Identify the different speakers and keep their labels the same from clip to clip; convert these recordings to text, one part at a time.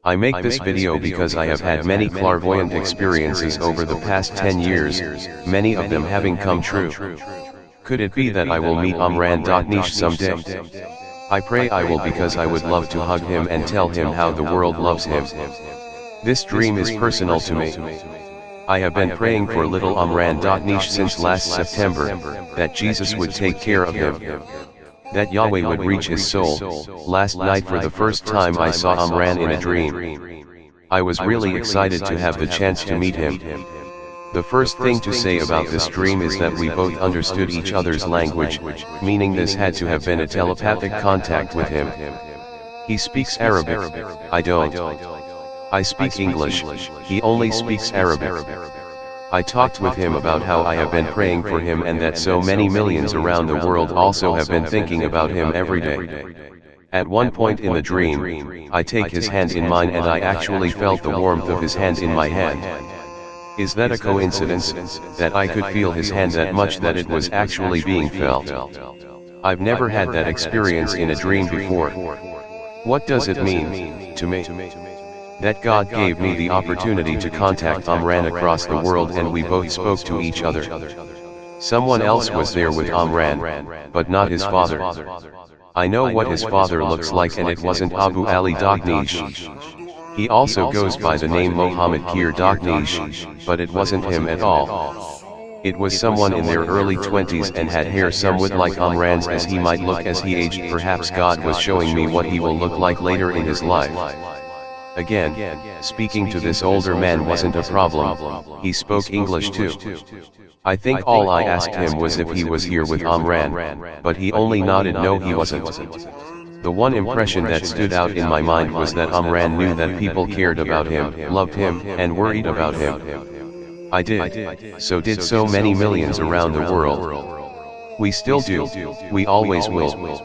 Speaker 1: I make this video because I have had many clairvoyant experiences over the past 10 years, many of them having come true. Could it be that I will meet Omran Daqneesh someday? I pray I will, because I would love to hug him and tell him how the world loves him. This dream is personal to me. I have been praying for little Omran Daqneesh since last September, that Jesus would take care of him, that Yahweh would reach his soul. Last night for the first time I saw Omran in a dream. I was really excited to have the chance to meet him. The first thing to say about this dream is that we both understood each other's language, meaning this had to have been a telepathic contact with him. He speaks Arabic, I don't. I speak English, he only speaks Arabic. I talked with him about how I have been praying for him and that so many millions around the world also have been thinking about him every day. At one point in the dream, I take his hand in mine and I actually felt the warmth of his hand in my hand. Is that a coincidence, that I could feel his hand that much that it was actually being felt? I've never had that experience in a dream before. What does it mean to me? That God gave me the opportunity to contact Omran across the world and we both spoke to each other. Someone else was there with Omran, but not his father. I know what his father looks like and it wasn't Abu Ali Daqneesh. He also goes by the name Mohammed Kir Daqneesh, but it wasn't him at all. It was someone in their early 20s and had hair somewhat like Omran's as he might look as he aged. Perhaps God was showing me what he will look like later in his life. Again, speaking to this older man wasn't a problem, he spoke English too. I think all I asked him was if he was here with Omran, but he only nodded no, he wasn't. The one impression that stood out in my mind was that Omran knew that people cared about him, loved him, and worried about him. I did, so did so many millions around the world. We still do, we always will.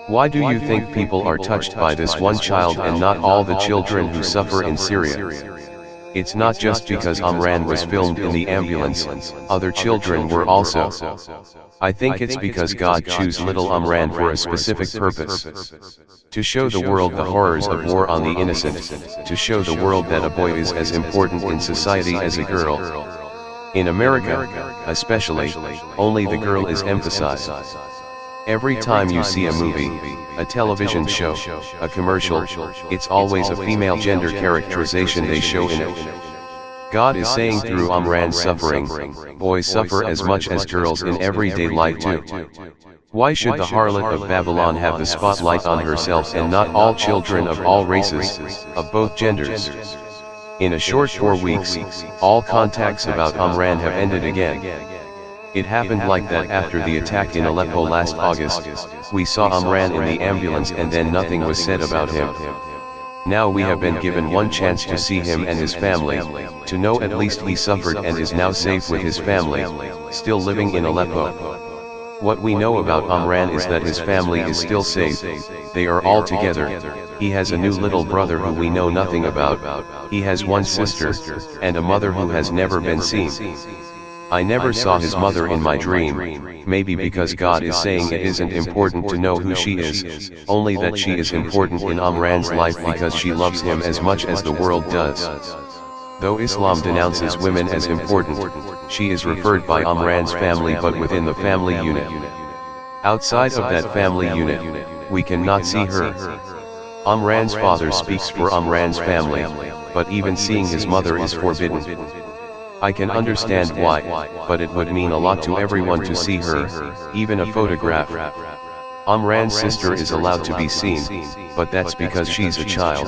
Speaker 1: Why do you think people are touched by this one child and not all the children who suffer in Syria? It's not just because Omran was filmed in the ambulance, other children were also. I think it's because God chose little Omran for a specific purpose. To show the world the horrors of war on the innocent, to show the world that a boy is as important in society as a girl. In America, especially, only the girl is emphasized. Every time you see a movie, a television show, a commercial, it's always a female gender characterization they show in it. God is saying through Omran's suffering, boys suffer as much as girls in everyday life too. Why should the harlot of Babylon have the spotlight on herself and not all children of all races, of both genders? In a short 4 weeks, all contacts about Omran have ended again. It happened like that after the attack in Aleppo last August. We saw Omran in the ambulance and then nothing was said about him. Now we have been given one chance to see him and his family, to know at least he suffered and is now safe with his family, still living in Aleppo. What we know about Omran is that his family is still safe, they are all together. He has a new little brother who we know nothing about, he has one sister, and a mother who has never been seen. I never saw his mother in my dream, maybe because God is saying it isn't important to know who she is, only that she is important in Omran's life because she loves him as much as the world does. Though Islam denounces women as important, she is referred by Omran's family but within the family unit. Outside of that family unit, we cannot see her. Omran's father speaks for Omran's family, but even seeing his mother is forbidden. I can understand why, but it would mean a lot to everyone to see her, even a photograph. Omran's sister is allowed to be seen, but that's because she's a child.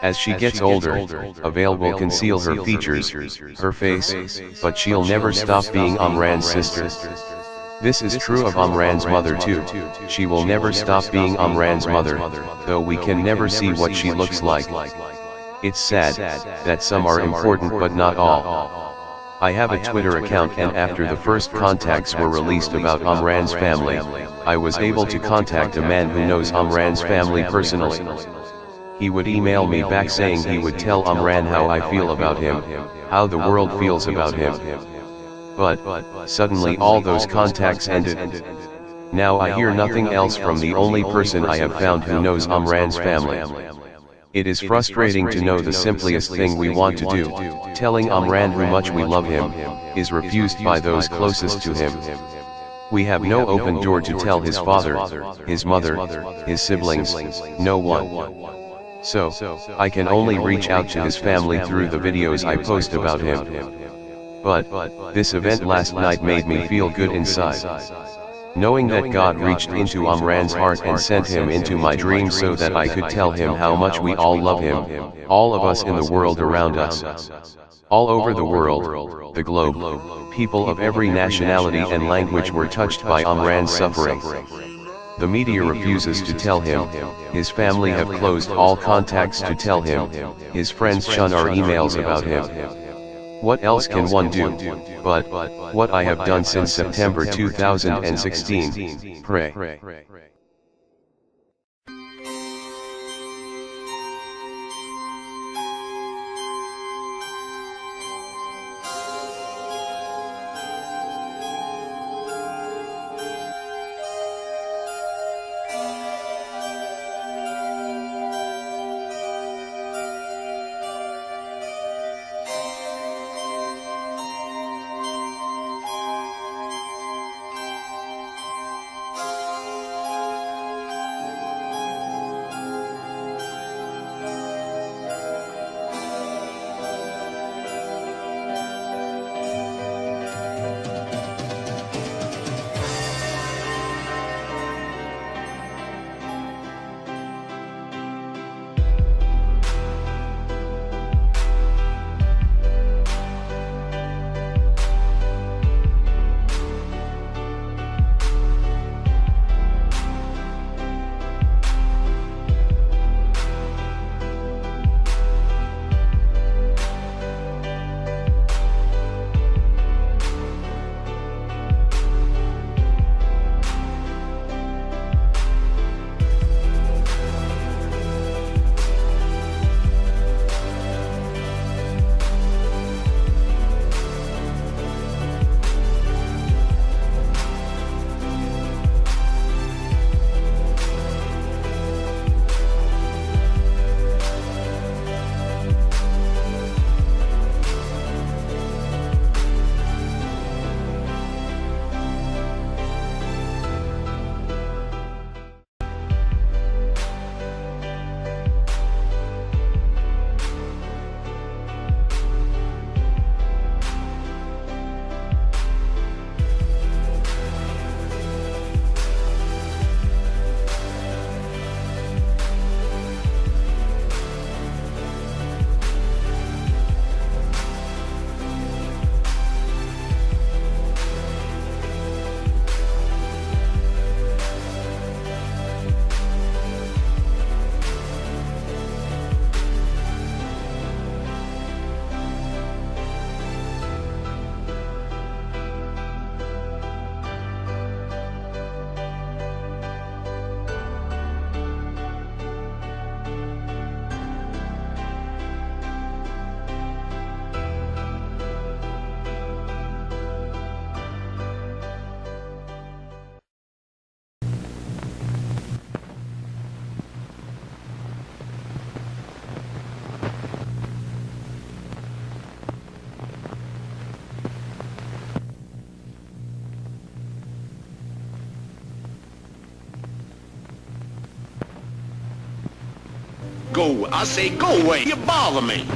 Speaker 1: As she gets older, a veil will conceal her features, her face, but she'll never stop being Omran's sister. This is true of Omran's mother too, she will never stop being Omran's mother, though we can never see what she looks like. It's sad that some are important but not all. I have a Twitter account and after the first contacts were released about Omran's family, I was able to contact a man who knows Omran's family personally. He would email me back saying he would tell Omran how I feel about him, how the world feels about him. But, suddenly all those contacts ended. Now I hear nothing else from the only person I have found who knows Omran's family. It is frustrating to know the simplest thing we want to do, telling Omran how much we love him, is refused by those closest to him. We have no open door to tell his father, his mother, his siblings, no one. So, I can only reach out to his family through the videos I post about him. But, this event last night made me feel good inside. Knowing that God reached into Omran's heart and sent him into my dreams so that I could tell him how much we all love him, all of us in the world around us. All over the world, the globe, people of every nationality and language were touched by Omran's suffering. The media refuses to tell him, his family have closed all contacts to tell him, his friends shun our emails about him. What else can one do, but what I have done since September 2016, pray.
Speaker 2: Go, I say go away, you bother me.